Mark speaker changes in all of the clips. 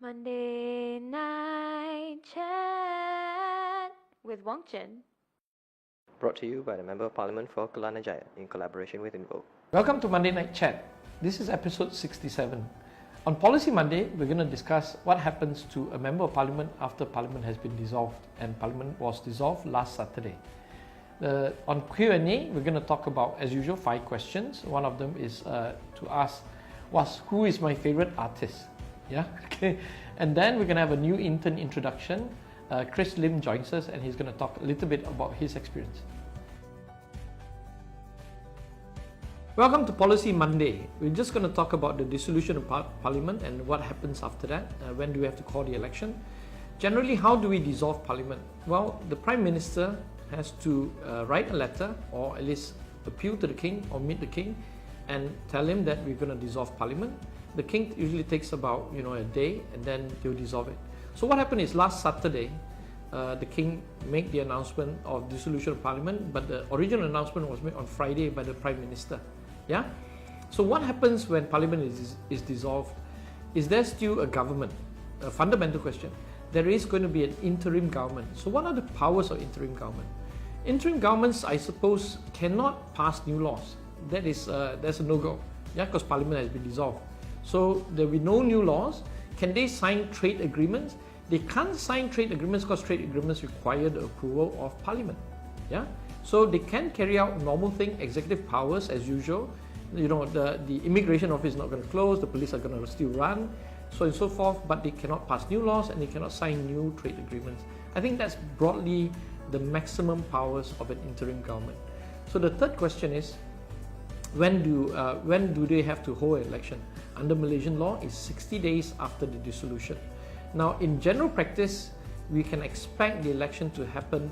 Speaker 1: Monday Night Chat with Wong Chen.
Speaker 2: Brought to you by the Member of Parliament for Kelana Jaya in collaboration with Invo.
Speaker 3: Welcome to Monday Night Chat. This is episode 67. On Policy Monday, we're going to discuss what happens to a Member of Parliament after Parliament has been dissolved, and Parliament was dissolved last Saturday. On Q&A, we're going to talk about, as usual, 5 questions. One of them is to ask, who is my favorite artist? Yeah, okay. And then we're going to have a new intern introduction. Chris Lim joins us and he's going to talk a little bit about his experience. Welcome to Policy Monday. We're just going to talk about the dissolution of Parliament and what happens after that. When do we have to call the election? Generally, how do we dissolve Parliament? Well, the Prime Minister has to write a letter, or at least appeal to the King or meet the King and tell him that we're going to dissolve Parliament. The King usually takes about a day, and then they'll dissolve it. So what happened is last Saturday, the King made the announcement of dissolution of Parliament, but the original announcement was made on Friday by the Prime Minister. Yeah. So what happens when Parliament is dissolved? Is there still a government? A fundamental question. There is going to be an interim government. So what are the powers of interim government? Interim governments, I suppose, cannot pass new laws. That's a no-go. Yeah, because Parliament has been dissolved. So there will be no new laws. Can they sign trade agreements? They can't sign trade agreements because trade agreements require the approval of Parliament. Yeah. So they can carry out normal thing, executive powers as usual. The immigration office is not going to close. The police are going to still run, so and so forth. But they cannot pass new laws and they cannot sign new trade agreements. I think that's broadly the maximum powers of an interim government. So the third question is, when do they have to hold an election? Under Malaysian law, is 60 days after the dissolution. Now, in general practice, we can expect the election to happen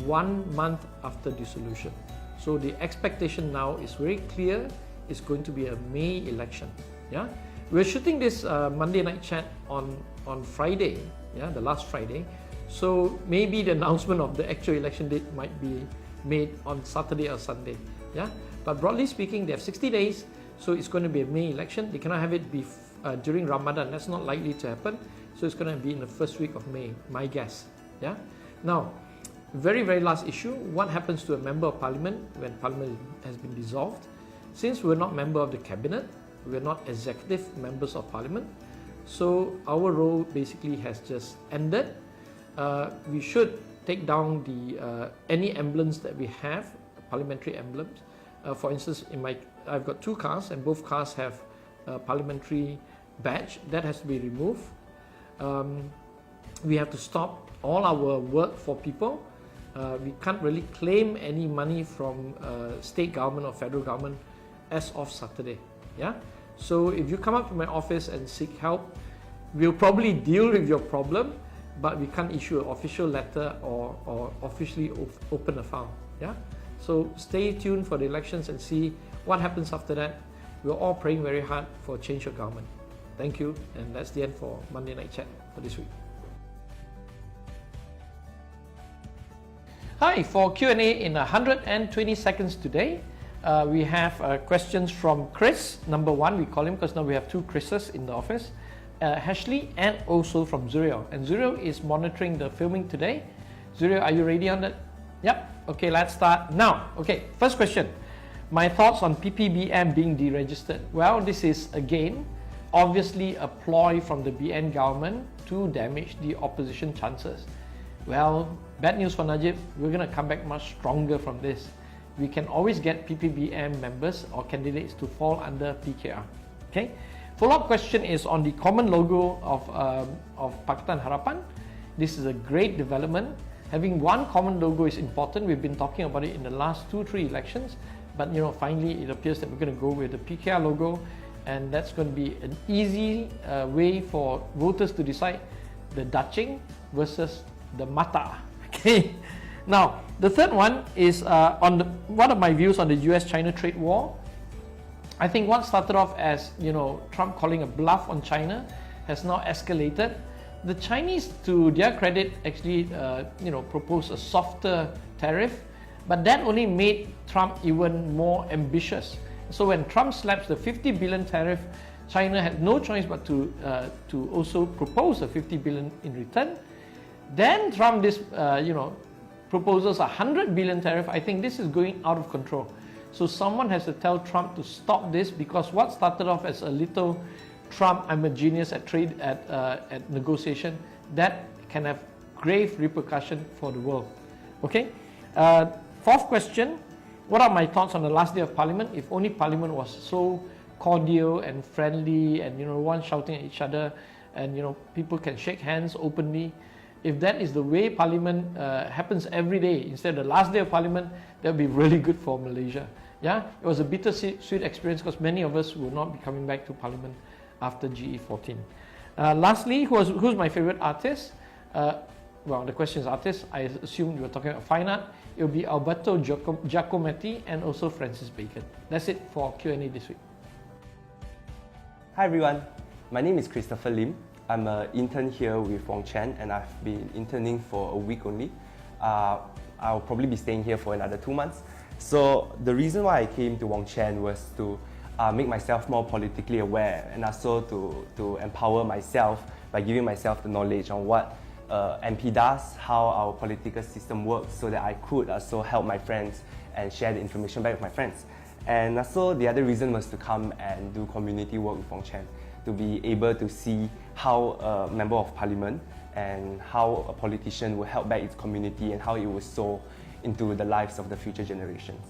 Speaker 3: 1 month after dissolution. So the expectation now is very clear. It's going to be a May election. Yeah, we're shooting this Monday Night Chat on Friday. Yeah, the last Friday. So maybe the announcement of the actual election date might be made on Saturday or Sunday. Yeah, but broadly speaking, they have 60 days. So it's going to be a May election. They cannot have it be during Ramadan. That's not likely to happen. So it's going to be in the first week of May, my guess. Yeah. Now, very last issue. What happens to a member of Parliament when Parliament has been dissolved? Since we're not member of the cabinet, we're not executive members of Parliament. So our role basically has just ended. We should take down the any emblems that we have, parliamentary emblems. For instance, I've got 2 cars, and both cars have a parliamentary badge. That has to be removed. We have to stop all our work for people. We can't really claim any money from state government or federal government as of Saturday. Yeah. So if you come up to my office and seek help, we'll probably deal with your problem, but we can't issue an official letter or officially open a file. Yeah. So stay tuned for the elections and see what happens after that. We're all praying very hard for change of government. Thank you, and that's the end for Monday Night Chat for this week. Hi, for Q&A in 120 seconds today, we have questions from Chris, number 1 we call him because now we have 2 Chris's in the office, Ashley, and also from Zuriel. And Zuriel is monitoring the filming today. Zuriel, are you ready on that? Yep. Okay, let's start now. Okay, first question. My thoughts on PPBM being deregistered. Well, this is again obviously a ploy from the BN government to damage the opposition chances. Well, bad news for Najib, we're going to come back much stronger from this. We can always get PPBM members or candidates to fall under PKR. Okay. Follow-up question is on the common logo of Pakatan Harapan. This is a great development. Having one common logo is important. We've been talking about it in the last 2-3 elections, but finally it appears that we're going to go with the PKR logo, and that's going to be an easy way for voters to decide the Daching versus the Mata. Okay. Now the third one is what are my views on the US-China trade war. I think what started off as Trump calling a bluff on China has now escalated. The Chinese, to their credit, actually proposed a softer tariff, but that only made Trump even more ambitious. So when Trump slaps the 50 billion tariff, China had no choice but to also propose a 50 billion in return. Then Trump proposes a 100 billion tariff. I think this is going out of control. So someone has to tell Trump to stop this, because what started off as a little Trump, I'm a genius at trade, at negotiation, that can have grave repercussion for the world. Okay. Fourth question, what are my thoughts on the last day of Parliament? If only Parliament was so cordial and friendly, and one shouting at each other, and people can shake hands openly. If that is the way Parliament happens every day instead of the last day of Parliament, that would be really good for Malaysia. Yeah, it was a bittersweet experience, because many of us will not be coming back to Parliament after GE14. Lastly, who's my favorite artist? Well, the question is artist. I assume you were talking about fine art. It will be Alberto Giacometti and also Francis Bacon. That's it for Q&A this week.
Speaker 4: Hi everyone, my name is Christopher Lim. I'm an intern here with Wong Chen, and I've been interning for a week only. I'll probably be staying here for another 2 months. So the reason why I came to Wong Chen was to make myself more politically aware, and also to empower myself by giving myself the knowledge on what MP does, how our political system works, so that I could also help my friends and share the information back with my friends. And also the other reason was to come and do community work with Wong Chen, to be able to see how a member of parliament and how a politician will help back its community and how it will sow into the lives of the future generations.